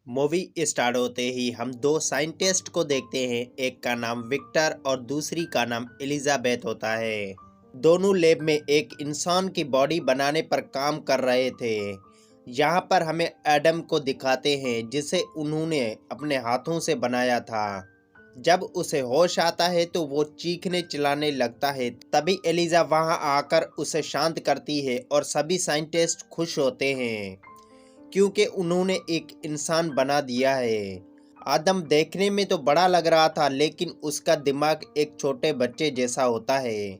Movie start होते ही हम दो साइंटिस्ट को देखते हैं। एक का नाम विक्टर और दूसरी का नाम एलिजाबेथ होता है। दोनों लैब में एक इंसान की बॉडी बनाने पर काम कर रहे थे। यहाँ पर हमें एडम को दिखाते हैं जिसे उन्होंने अपने हाथों से बनाया था। जब उसे होश आता है तो वो चीखने चिल्लाने लगता है। तभी एलिजा वहाँ आकर उसे शांत करती है और सभी साइंटिस्ट खुश होते हैं क्योंकि उन्होंने एक इंसान बना दिया है। आदम देखने में तो बड़ा लग रहा था लेकिन उसका दिमाग एक छोटे बच्चे जैसा होता है।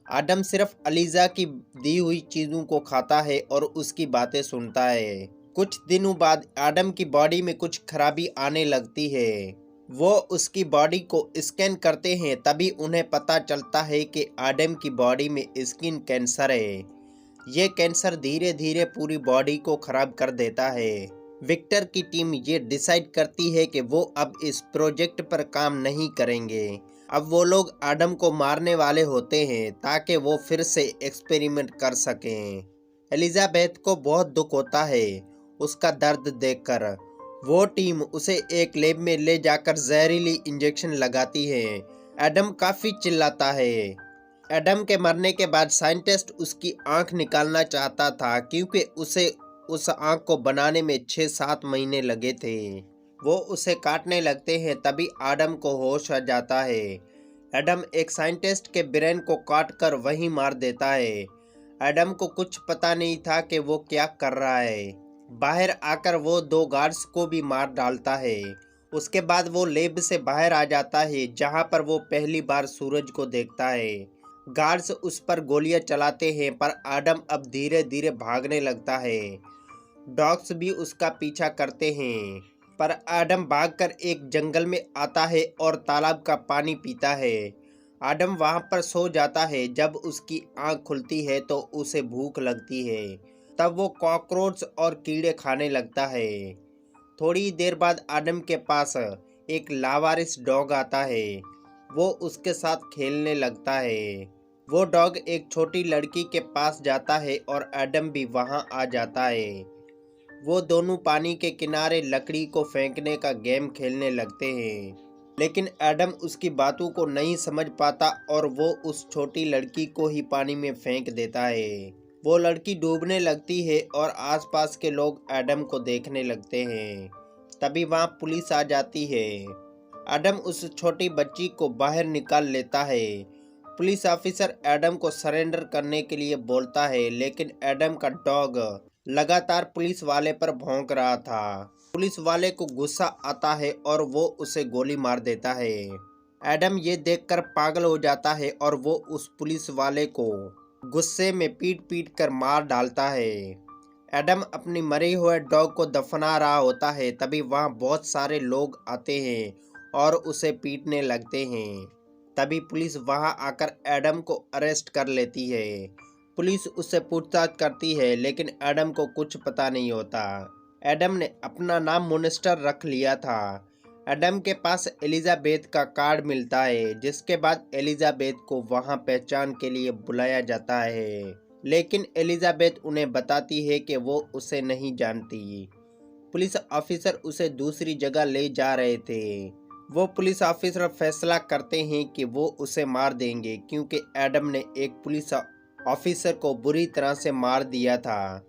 आदम सिर्फ एलिजा की दी हुई चीज़ों को खाता है और उसकी बातें सुनता है। कुछ दिनों बाद आदम की बॉडी में कुछ खराबी आने लगती है। वो उसकी बॉडी को स्कैन करते हैं तभी उन्हें पता चलता है कि आदम की बॉडी में स्किन कैंसर है। ये कैंसर धीरे धीरे पूरी बॉडी को खराब कर देता है। विक्टर की टीम ये डिसाइड करती है कि वो अब इस प्रोजेक्ट पर काम नहीं करेंगे। अब वो लोग आदम को मारने वाले होते हैं ताकि वो फिर से एक्सपेरिमेंट कर सकें। एलिजाबेथ को बहुत दुख होता है उसका दर्द देखकर। वो टीम उसे एक लैब में ले जाकर जहरीली इंजेक्शन लगाती है। एडम काफ़ी चिल्लाता है। एडम के मरने के बाद साइंटिस्ट उसकी आंख निकालना चाहता था क्योंकि उसे उस आंख को बनाने में 6-7 महीने लगे थे। वो उसे काटने लगते हैं तभी एडम को होश आ जाता है। एडम एक साइंटिस्ट के ब्रेन को काट कर वहीं मार देता है। एडम को कुछ पता नहीं था कि वो क्या कर रहा है। बाहर आकर वो दो गार्ड्स को भी मार डालता है। उसके बाद वो लैब से बाहर आ जाता है जहां पर वो पहली बार सूरज को देखता है। गार्ड्स उस पर गोलियां चलाते हैं पर आदम अब धीरे धीरे भागने लगता है। डॉग्स भी उसका पीछा करते हैं पर आदम भागकर एक जंगल में आता है और तालाब का पानी पीता है। आदम वहां पर सो जाता है। जब उसकी आंख खुलती है तो उसे भूख लगती है। तब वो कॉकरोच और कीड़े खाने लगता है। थोड़ी देर बाद आदम के पास एक लावारिस डॉग आता है। वो उसके साथ खेलने लगता है। वो डॉग एक छोटी लड़की के पास जाता है और एडम भी वहां आ जाता है। वो दोनों पानी के किनारे लकड़ी को फेंकने का गेम खेलने लगते हैं लेकिन एडम उसकी बातों को नहीं समझ पाता और वो उस छोटी लड़की को ही पानी में फेंक देता है। वो लड़की डूबने लगती है और आसपास के लोग एडम को देखने लगते हैं। तभी वहाँ पुलिस आ जाती है। एडम उस छोटी बच्ची को बाहर निकाल लेता है। पुलिस ऑफिसर एडम को सरेंडर करने के लिए बोलता है लेकिन एडम का डॉग लगातार पुलिस वाले पर भौंक रहा था। पुलिस वाले को गुस्सा आता है और वो उसे गोली मार देता है। एडम ये देखकर पागल हो जाता है और वो उस पुलिस वाले को गुस्से में पीट पीट कर मार डालता है। एडम अपनी मरे हुए डॉग को दफना रहा होता है तभी वहाँ बहुत सारे लोग आते हैं और उसे पीटने लगते हैं। तभी पुलिस वहां आकर एडम को अरेस्ट कर लेती है। पुलिस उससे पूछताछ करती है लेकिन एडम को कुछ पता नहीं होता। एडम ने अपना नाम मॉन्स्टर रख लिया था। एडम के पास एलिजाबेथ का कार्ड मिलता है जिसके बाद एलिजाबेथ को वहां पहचान के लिए बुलाया जाता है लेकिन एलिजाबेथ उन्हें बताती है कि वो उसे नहीं जानती। पुलिस ऑफिसर उसे दूसरी जगह ले जा रहे थे। वो पुलिस ऑफिसर फैसला करते हैं कि वो उसे मार देंगे क्योंकि एडम ने एक पुलिस ऑफिसर को बुरी तरह से मार दिया था।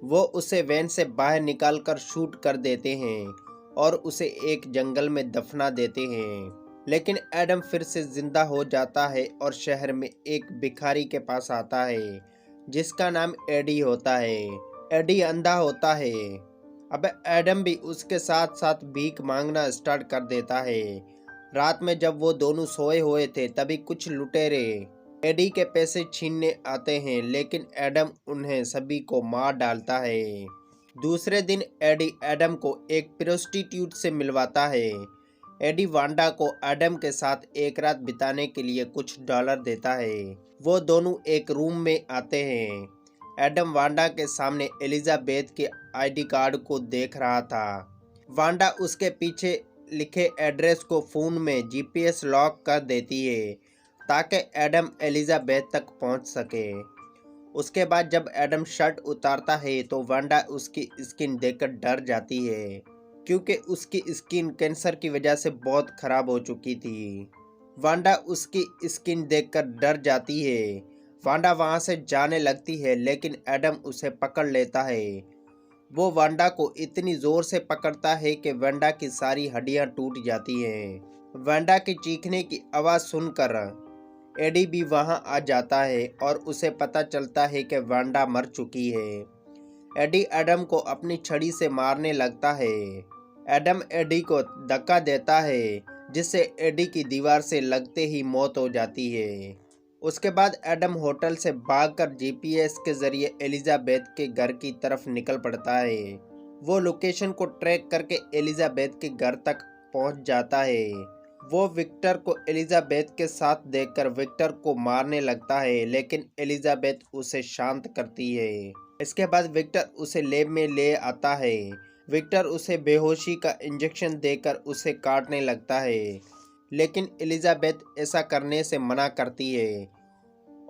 वो उसे वैन से बाहर निकालकर शूट कर देते हैं और उसे एक जंगल में दफना देते हैं। लेकिन एडम फिर से जिंदा हो जाता है और शहर में एक भिखारी के पास आता है जिसका नाम एडी होता है। एडी अंधा होता है। अब एडम भी उसके साथ साथ भीख मांगना स्टार्ट कर देता है। रात में जब वो दोनों सोए हुए थे तभी कुछ लुटेरे एडी के पैसे छीनने आते हैं लेकिन एडम उन्हें सभी को मार डालता है। दूसरे दिन एडी एडम को एक प्रोस्टिट्यूट से मिलवाता है। एडी वांडा को एडम के साथ एक रात बिताने के लिए कुछ डॉलर देता है। वो दोनों एक रूम में आते हैं। एडम वांडा के सामने एलिजाबेथ के आईडी कार्ड को देख रहा था। वांडा उसके पीछे लिखे एड्रेस को फ़ोन में जीपीएस लॉक कर देती है ताकि एडम एलिजाबेथ तक पहुंच सके। उसके बाद जब एडम शर्ट उतारता है तो वांडा उसकी स्किन देखकर डर जाती है। क्योंकि उसकी स्किन कैंसर की वजह से बहुत खराब हो चुकी थी। वांडा उसकी स्किन देखकर डर जाती है। वांडा वहां से जाने लगती है, लेकिन एडम उसे पकड़ लेता है। वो वांडा को इतनी जोर से पकड़ता है कि वांडा की सारी हड्डियां टूट जाती हैं। वांडा की चीखने की आवाज़ सुनकर एडी भी वहां आ जाता है और उसे पता चलता है कि वांडा मर चुकी है। एडी एडम को अपनी छड़ी से मारने लगता है। एडम एडी को धक्का देता है, जिससे एडी की दीवार से लगते ही मौत हो जाती है। उसके बाद एडम होटल से भागकर जीपीएस के जरिए एलिजाबेथ के घर की तरफ निकल पड़ता है। वो लोकेशन को ट्रैक करके एलिजाबेथ के घर तक पहुंच जाता है। वो विक्टर को एलिजाबेथ के साथ देखकर विक्टर को मारने लगता है, लेकिन एलिजाबेथ उसे शांत करती है। इसके बाद विक्टर उसे लैब में ले आता है। विक्टर उसे बेहोशी का इंजेक्शन देकर उसे काटने लगता है, लेकिन एलिजाबेथ ऐसा करने से मना करती है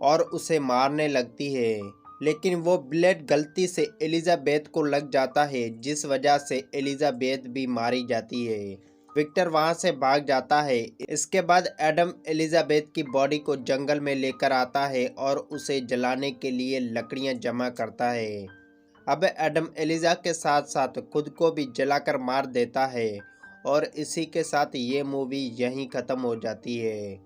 और उसे मारने लगती है। लेकिन वो ब्लेड गलती से एलिजाबेथ को लग जाता है, जिस वजह से एलिजाबेथ भी मारी जाती है। विक्टर वहां से भाग जाता है। इसके बाद एडम एलिजाबेथ की बॉडी को जंगल में लेकर आता है और उसे जलाने के लिए लकड़ियां जमा करता है। अब एडम एलिजा के साथ साथ खुद को भी जलाकर मार देता है और इसी के साथ ये मूवी यहीं ख़त्म हो जाती है।